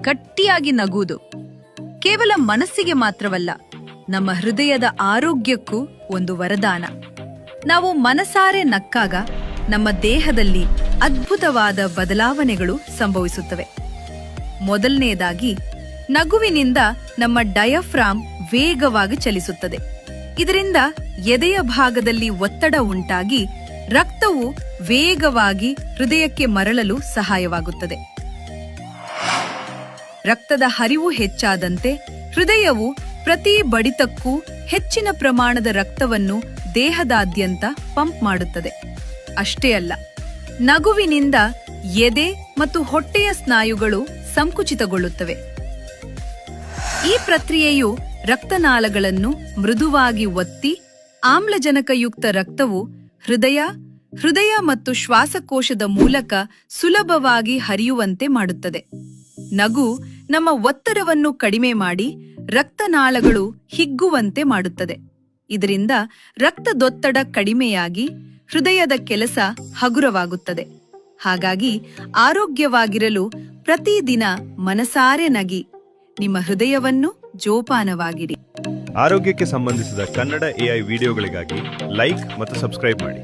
ಗಟ್ಟಿಯಾಗಿ ನಗುವುದು ಕೇವಲ ಮನಸ್ಸಿಗೆ ಮಾತ್ರವಲ್ಲ, ನಮ್ಮ ಹೃದಯದ ಆರೋಗ್ಯಕ್ಕೂ ಒಂದು ವರದಾನ. ನಾವು ಮನಸಾರೆ ನಕ್ಕಾಗ ನಮ್ಮ ದೇಹದಲ್ಲಿ ಅದ್ಭುತವಾದ ಬದಲಾವಣೆಗಳು ಸಂಭವಿಸುತ್ತವೆ. ಮೊದಲನೆಯದಾಗಿ, ನಗುವಿನಿಂದ ನಮ್ಮ ಡಯಾಫ್ರಾಮ್ ವೇಗವಾಗಿ ಚಲಿಸುತ್ತದೆ. ಇದರಿಂದ ಎದೆಯ ಭಾಗದಲ್ಲಿ ಒತ್ತಡ ಉಂಟಾಗಿ ರಕ್ತವು ವೇಗವಾಗಿ ಹೃದಯಕ್ಕೆ ಮರಳಲು ಸಹಾಯವಾಗುತ್ತದೆ. ರಕ್ತದ ಹರಿವು ಹೆಚ್ಚಾದಂತೆ ಹೃದಯವು ಪ್ರತಿ ಬಡಿತಕ್ಕೂ ಹೆಚ್ಚಿನ ಪ್ರಮಾಣದ ರಕ್ತವನ್ನು ದೇಹದಾದ್ಯಂತ ಪಂಪ್ ಮಾಡುತ್ತದೆ. ಅಷ್ಟೇ ಅಲ್ಲ, ನಗುವಿನಿಂದ ಎದೆ ಮತ್ತು ಹೊಟ್ಟೆಯ ಸ್ನಾಯುಗಳು ಸಂಕುಚಿತಗೊಳ್ಳುತ್ತವೆ. ಈ ಪ್ರಕ್ರಿಯೆಯು ರಕ್ತನಾಳಗಳನ್ನು ಮೃದುವಾಗಿ ಒತ್ತಿ ಆಮ್ಲಜನಕಯುಕ್ತ ರಕ್ತವು ಹೃದಯ ಮತ್ತು ಶ್ವಾಸಕೋಶದ ಮೂಲಕ ಸುಲಭವಾಗಿ ಹರಿಯುವಂತೆ ಮಾಡುತ್ತದೆ. ನಗು ನಮ್ಮ ಒತ್ತಡವನ್ನು ಕಡಿಮೆ ಮಾಡಿ ರಕ್ತನಾಳಗಳು ಹಿಗ್ಗುವಂತೆ ಮಾಡುತ್ತದೆ. ಇದರಿಂದ ರಕ್ತದೊತ್ತಡ ಕಡಿಮೆಯಾಗಿ ಹೃದಯದ ಕೆಲಸ ಹಗುರವಾಗುತ್ತದೆ. ಹಾಗಾಗಿ ಆರೋಗ್ಯವಾಗಿರಲು ಪ್ರತಿದಿನ ಮನಸಾರೆ ನಗಿ, ನಿಮ್ಮ ಹೃದಯವನ್ನು ಜೋಪಾನವಾಗಿಡಿ. ಆರೋಗ್ಯಕ್ಕೆ ಸಂಬಂಧಿಸಿದ ಕನ್ನಡ AI ವಿಡಿಯೋಗಳಿಗಾಗಿ ಲೈಕ್ ಮತ್ತು ಸಬ್ಸ್ಕ್ರೈಬ್ ಮಾಡಿ.